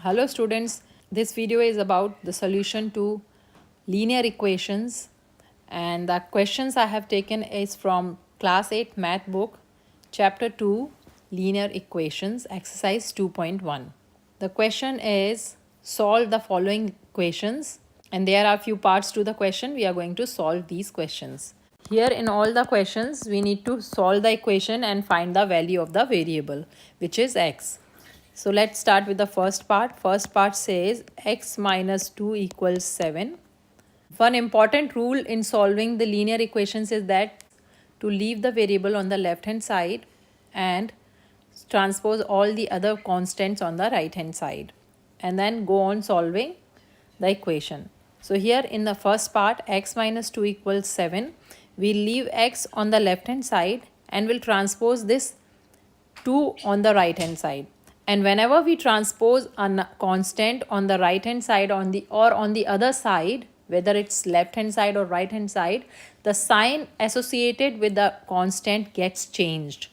Hello students, this video is about the solution to linear equations, and the questions I have taken is from class 8 math book, chapter 2, linear equations, exercise 2.1. The question is solve the following equations, and there are few parts to the question. We are going to solve these questions. Here in all the questions we need to solve the equation and find the value of the variable, which is x. So let's start with the first part. First part says x minus 2 equals 7. One important rule in solving the linear equations is that to leave the variable on the left hand side and transpose all the other constants on the right hand side, and then go on solving the equation. So here in the first part, x minus 2 equals 7, we leave x on the left hand side and will transpose this 2 on the right hand side. And whenever we transpose a constant on the right hand side on the other side, whether it's left hand side or right hand side, the sign associated with the constant gets changed.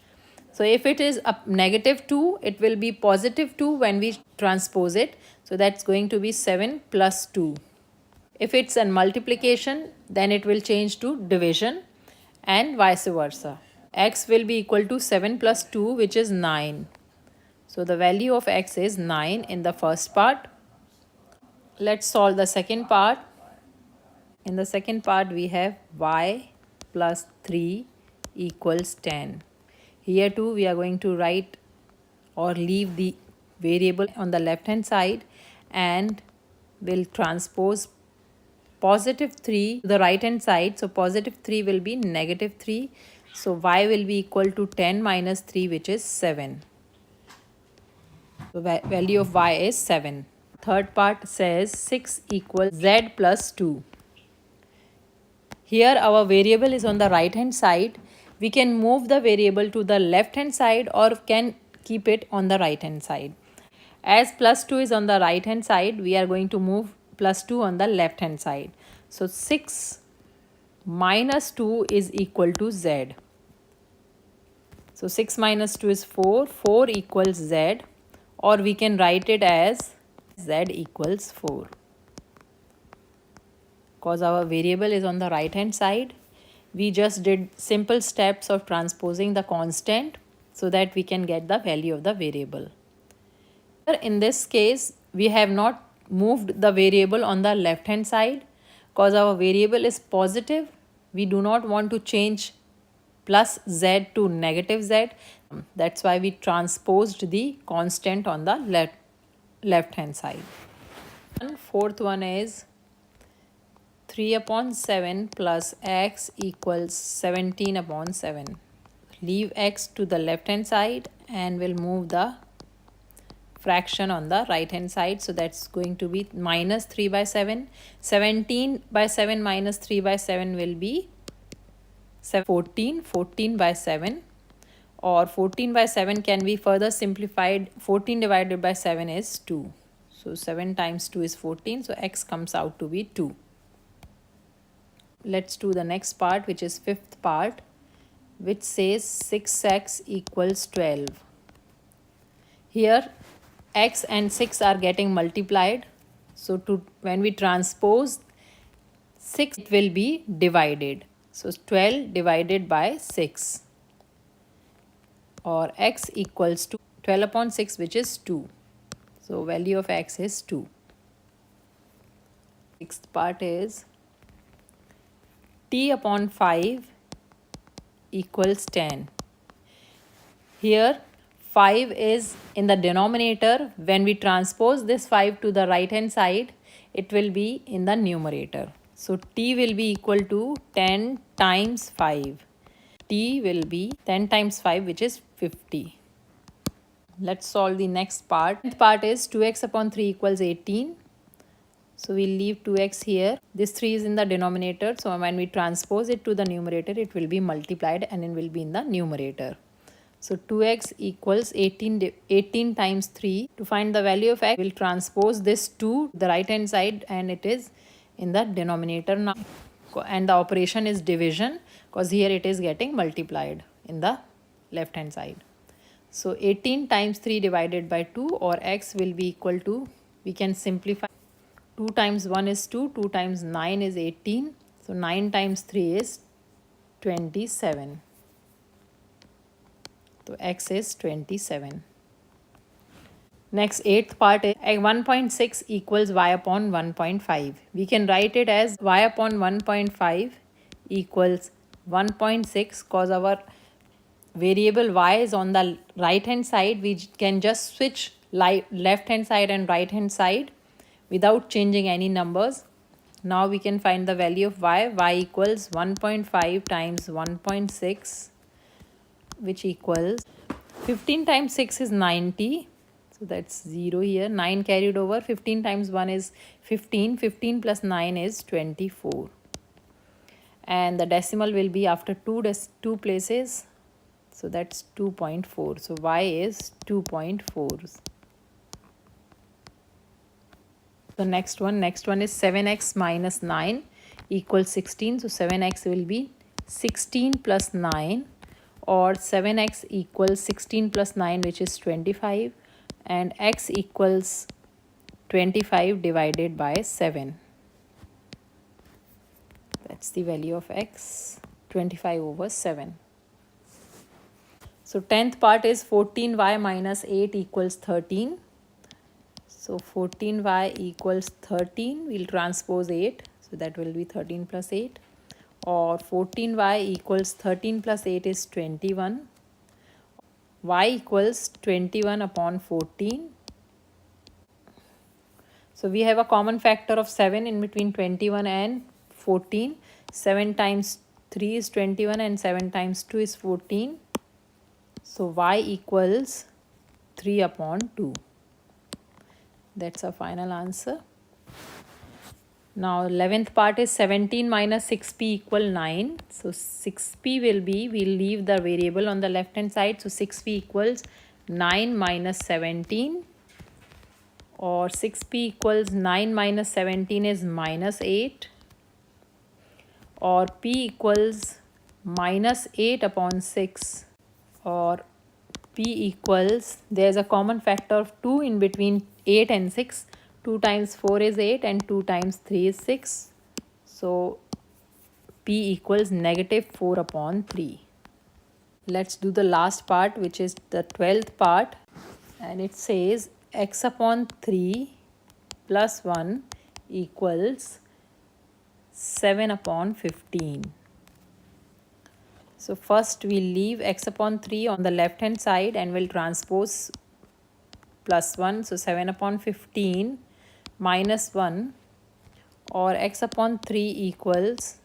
So if it is a negative 2, it will be positive 2 when we transpose it. So that's going to be 7 plus 2. If it's a multiplication, then it will change to division and vice versa. X will be equal to 7 plus 2, which is 9. So the value of x is 9 in the first part. Let's solve the second part. In the second part, we have y plus 3 equals 10. Here too, we are going to write or leave the variable on the left hand side and will transpose positive 3 to the right hand side. So positive 3 will be negative 3. So y will be equal to 10 minus 3, which is 7. So value of y is 7. Third part says 6 equals z plus 2. Here our variable is on the right hand side. We can move the variable to the left hand side or can keep it on the right hand side. As plus 2 is on the right hand side, we are going to move plus 2 on the left hand side. So 6 minus 2 is equal to z. So 6 minus 2 is 4. 4 equals z, or we can write it as z equals 4. Because our variable is on the right hand side, we just did simple steps of transposing the constant so that we can get the value of the variable. In this case, we have not moved the variable on the left hand side because our variable is positive. We do not want to change plus z to negative z. That's why we transposed the constant on the left hand side. And fourth one is 3 upon 7 plus x equals 17 upon 7. Leave x to the left hand side and we'll move the fraction on the right hand side. So that's going to be minus 3 by 7. 17 by 7 minus 3 by 7 will be 14. 14 by 7, or 14 by 7 can be further simplified. 14 divided by 7 is 2. So 7 times 2 is 14. So x comes out to be 2. Let's do the next part, which is fifth part, which says 6x equals 12. Here x and 6 are getting multiplied. So when we transpose 6, it will be divided. So 12 divided by 6, or x equals to 12 upon 6, which is 2. So value of x is 2. Sixth part is t upon 5 equals 10. Here 5 is in the denominator. When we transpose this 5 to the right hand side, it will be in the numerator. So t will be equal to 10 times 5. T will be 10 times 5, which is 50. Let's solve the next part. The part is 2x upon 3 equals 18. So we'll leave 2x here. This 3 is in the denominator. So when we transpose it to the numerator, it will be multiplied and it will be in the numerator. So 2x equals 18 times 3. To find the value of x, we'll transpose this to the right hand side and it is in the denominator now. And the operation is division because here it is getting multiplied in the left hand side. So 18 times 3 divided by 2, or x will be equal to, we can simplify. 2 times 1 is 2, 2 times 9 is 18. So 9 times 3 is 27. So x is 27. Next, eighth part is 1.6 equals y upon 1.5. We can write it as y upon 1.5 equals 1.6, because our variable y is on the right hand side. We can just switch left hand side and right hand side without changing any numbers. Now we can find the value of y. Y equals 1.5 times 1.6, which equals 15 times 6 is 90. So that's 0 here. 9 carried over. 15 times 1 is 15. 15 plus 9 is 24. And the decimal will be after two places. So that's 2.4. So y is 2.4. The next one is 7x minus 9 equals 16. So 7x will be 16 plus 9, or 7x equals 16 plus 9, which is 25, and x equals 25 divided by 7. That's the value of x, 25 over 7. So 10th part is 14y minus 8 equals 13. So 14y equals 13, we'll transpose 8. So that will be 13 plus 8. Or 14y equals 13 plus 8 is 21. Y equals 21 upon 14. So we have a common factor of 7 in between 21 and 14. 7 times 3 is 21 and 7 times 2 is 14. So y equals 3 upon 2. That's our final answer. Now 11th part is 17 minus 6p equal 9. So 6p will be, we'll leave the variable on the left hand side. So 6p equals 9 minus 17. Or 6p equals 9 minus 17 is minus 8. Or p equals minus 8 upon 6. Or p equals, there's a common factor of 2 in between 8 and 6. 2 times 4 is 8 and 2 times 3 is 6. So p equals negative 4 upon 3. Let's do the last part, which is the 12th part. And it says x upon 3 plus 1 equals 7 upon 15. So first we'll leave x upon 3 on the left hand side and we'll transpose plus 1. So 7 upon 15 minus 1, or x upon 3 equals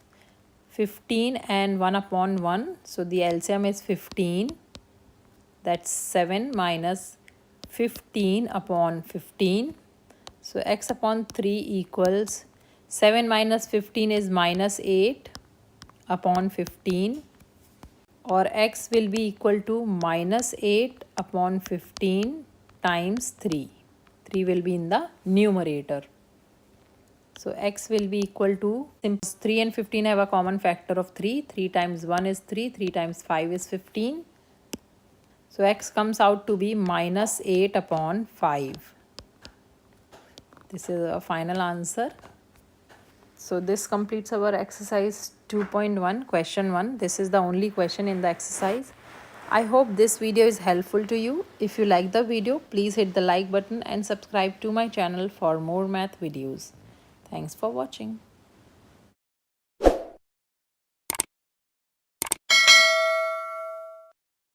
15 and 1 upon 1. So the LCM is 15. That's 7 minus 15 upon 15. So x upon 3 equals 7 minus 15 is minus 8 upon 15. Or x will be equal to minus 8 upon 15 times 3. 3 will be in the numerator. So x will be equal to, 3 and 15 have a common factor of 3. 3 times 1 is 3. 3 times 5 is 15. So x comes out to be minus 8 upon 5. This is a final answer. So this completes our exercise 2.1, question 1. This is the only question in the exercise. I hope this video is helpful to you. If you like the video, please hit the like button and subscribe to my channel for more math videos. Thanks for watching.